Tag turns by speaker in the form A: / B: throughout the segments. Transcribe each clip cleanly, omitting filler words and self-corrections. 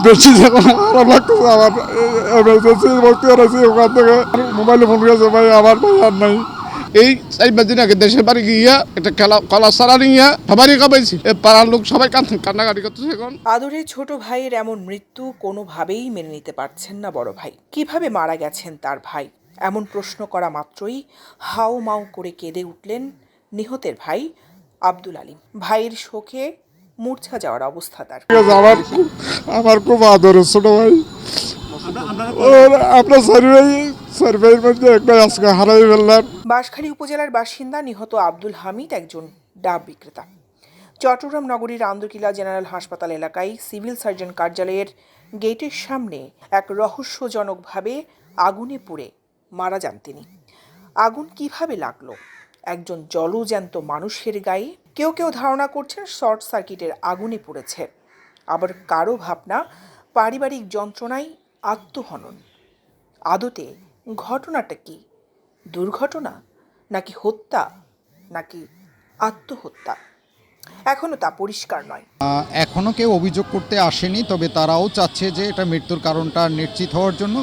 A: বেশি যখন খারাপ লাগতেছে আমার এমার্জেন্সি ভর্তি করেছি ওখান থেকে মোবাইলে ফোন করেছে ভাই আমার ভাই আর নাই। এই 4-5 দিন আগে দেশের বাড়ি গিয়া একটা কলা সারা নিয়ে সবারই কামাইছি, পাড়ার লোক সবাই কান্নাকাটি করতেছে। এখন
B: আদরের ছোট ভাইয়ের এমন মৃত্যু কোনোভাবেই মেনে নিতে পারছেন না বড় ভাই। কিভাবে মারা গেছেন তার ভাই, এমন প্রশ্ন করা মাত্রই হাউ মাউ করে কেঁদে উঠলেন নিহতের ভাই আব্দুল আলীম। ভাইয়ের শোকে মূর্ছা যাওয়ার অবস্থা তার।
A: আমার খুব আদরের ছোট ভাই, আপনার সার্ভের মধ্যে একটা আজকে হারাই ফেললাম।
B: বাঁশখালী উপজেলার বাসিন্দা নিহত আব্দুল হামিদ একজন ডাব বিক্রেতা। চট্টগ্রাম নগরীর আন্দরকিল্লা জেনারেল হাসপাতাল এলাকায় সিভিল সার্জন কার্যালয়ের গেটের সামনে এক রহস্যজনকভাবে আগুনে পুড়ে মারা যান তিনি। আগুন কিভাবে লাগলো একজন জলজ্যান্ত মানুষের গায়ে? কেউ কেউ ধারণা করছেন শর্ট সার্কিটের আগুনে পুড়েছে, আবার কারো ভাবনা পারিবারিক যন্ত্রণায় আত্মহনন। আদতে ঘটনাটা কি? দুর্ঘটনা নাকি হত্যা নাকি আত্মহত্যা? এখনো তা পরিষ্কার নয়।
C: এখনও কেউ অভিযোগ করতে আসেনি, তবে তারাও চাচ্ছে যে এটা মৃত্যুর কারণটা নিশ্চিত হওয়ার জন্য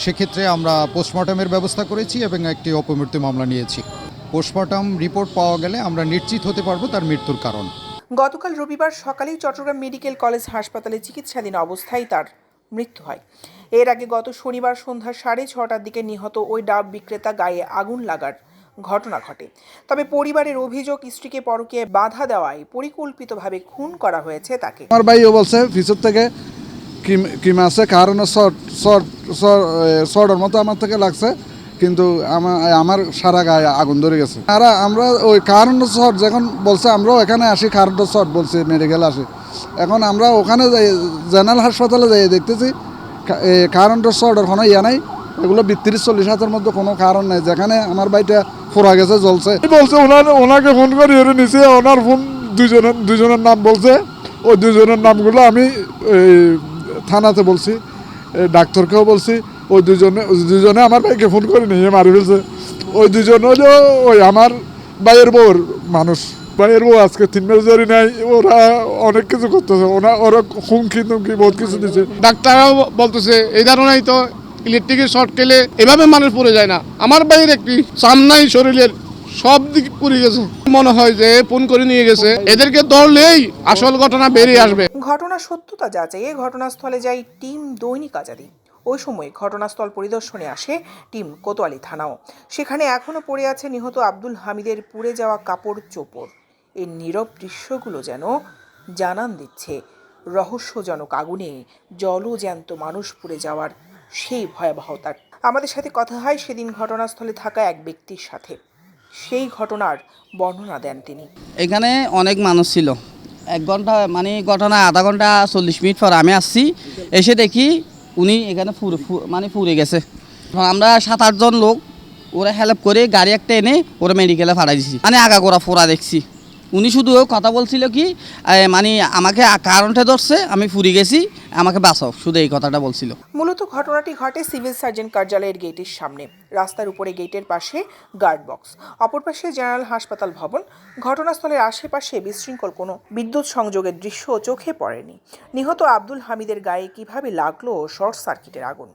C: সেক্ষেত্রে আমরা পোস্টমর্টমের ব্যবস্থা করেছি এবং একটি অপমৃত্যু মামলা নিয়েছি। পোস্টমর্টম রিপোর্ট পাওয়া গেলে আমরা নিশ্চিত হতে পারবো তার মৃত্যুর কারণ।
B: গতকাল রবিবার সকালেই চট্টগ্রাম মেডিকেল কলেজ হাসপাতালে চিকিৎসাধীন অবস্থায় তার মৃত্যু হয়। এর আগে গত শনিবার সন্ধ্যা 6:30টার দিকে নিহত ওই ডাব বিক্রেতা গায়ে আগুন লাগার ঘটনা ঘটে। তবে পরিবারের অভিযোগ, স্ত্রীকে পরকীয়া বাধা দেওয়ায় পরিকল্পিতভাবে খুন করা হয়েছে তাকে।
A: আমার ভাইও বলছে ভিতর থেকে কি মাসে কারণ শর্টের মতো আমার থেকে লাগছে, কিন্তু আমার সারা গায়ে আগুন ধরে গেছে। আর আমরা ওই কারণ শর্ট যখন বলছে আমরাও এখানে আসি, কারণ শর্ট বলছে মেডিকেল আসি। এখন আমরা ওখানে জেনারেল হাসপাতালে যাই দেখতেছি কারণ শর্টের কোনো ইয়া নাই, এগুলো 32-40 মধ্যে কোনো কারণ নেই, যেখানে আমার বাড়িটা ফোরা গেছে জ্বলছে। বলছে ওনাকে ফোন করে এর নিচে ওনার ফোন দুজনের নাম বলছে, ওই দুজনের নামগুলো আমি থানাতে বলছি, ডাক্তারকেও বলছি। ওই দুজনে আমার ভাইকে ফোন করে নিয়ে মারি ফেলছে। ওই দুজন হলো ওই আমার ভাইয়ের বউর মানুষ। ভাইয়ের বউ আজকে 3 মাস ধরে নাই, ওরা অনেক কিছু করতেছে, ওরা হুমকি তুমকি বহুত কিছু দিচ্ছে। ডাক্তাররাও বলতেছে এই ধারণাই তো ইলেকট্রিকের শর্ট খেলে এভাবে মানুষ পড়ে যায় না। আমার ভাইয়ের একটি সামনাই শরীরের সব দিক পুড়ে গেছে, মনে হয় যে ফোন করে নিয়ে গেছে। এদেরকে ধরলেই আসল ঘটনা বেরিয়ে আসবে।
B: ঘটনা সত্যতা যাচাইয়ে ঘটনাস্থলে যায় টিম দৈনিক আজাদী। ওই সময় ঘটনাস্থল পরিদর্শনে আসে টিম কোতোয়ালি থানাও। সেখানে এখনো পড়ে আছে নিহত আব্দুল হামিদের পুড়ে যাওয়া কাপড় চোপড়। এই নীরব দৃশ্যগুলো যেন জানান দিচ্ছে রহস্যজনক আগুনে জলজ্যান্ত মানুষ পুড়ে যাওয়ার সেই ভয়াবহতার। আমাদের সাথে কথা হয় সেদিন ঘটনাস্থলে থাকা এক ব্যক্তির সাথে। সেই ঘটনার বর্ণনা দেন তিনি।
D: এখানে অনেক মানুষ ছিল। 1 ঘন্টা মানে ঘটনা আধা ঘন্টা 40 মিনিট পর আমি আসছি, এসে দেখি উনি এখানে পুড়ে গেছে। আমরা 7-8 জন লোক ওরা হেল্প করে গাড়ি একটা এনে ওরা মেডিকেলে পাঠাই দিছি। মানে আগাগোড়া ফোড়া দেখছি। উনি শুধু কথা বলছিল কি মানে আমাকে কারণটা ধরছে, আমি পুড়ে গেছি, আমাকে বাঁচাও, শুধু এই কথাটা বলছিল।
B: মূলত ঘটনাটি ঘটে সিভিল সার্জন কার্যালয়ের গেটের সামনে। রাস্তার উপরে গেটের পাশে গার্ড বক্স, অপর পাশে জেনারেল হাসপাতাল ভবন। ঘটনাস্থলের আশেপাশে বিশৃঙ্খল কোনো বিদ্যুৎ সংযোগের দৃশ্য চোখে পড়েনি। নিহত আব্দুল হামিদের গায়ে কিভাবে লাগলো শর্ট সার্কিটের আগুন?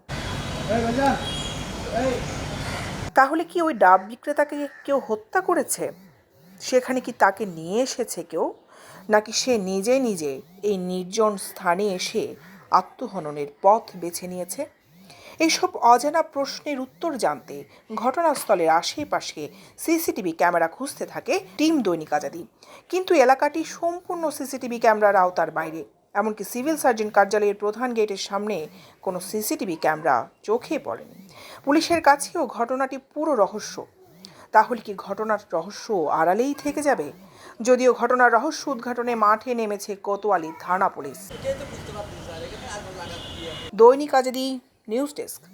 B: তাহলে কি ওই ডাব বিক্রেতাকে কেউ হত্যা করেছে? সেখানে কি তাকে নিয়ে এসেছে কেউ, নাকি সে নিজে নিজে এই নির্জন স্থানে এসে আত্মহননের পথ বেছে নিয়েছে? এইসব অজানা প্রশ্নের উত্তর জানতে ঘটনাস্থলের আশেপাশে সিসিটিভি ক্যামেরা খুঁজতে থাকে টিম দৈনিক আজাদী। কিন্তু এলাকাটি সম্পূর্ণ সিসিটিভি ক্যামেরার আওতার বাইরে। এমনকি সিভিল সার্জন কার্যালয়ের প্রধান গেটের সামনে কোনো সিসিটিভি ক্যামেরা চোখে পড়েনি। পুলিশের কাছেও ঘটনাটি পুরো রহস্য। তাহলে কি ঘটনার রহস্য আড়ালেই থেকে যাবে? যদিও ঘটনার রহস্য উদ্ঘাটনে মাঠে নেমেছে কোতোয়ালি থানা পুলিশ। দৈনিক আজাদী নিউজ ডেস্ক।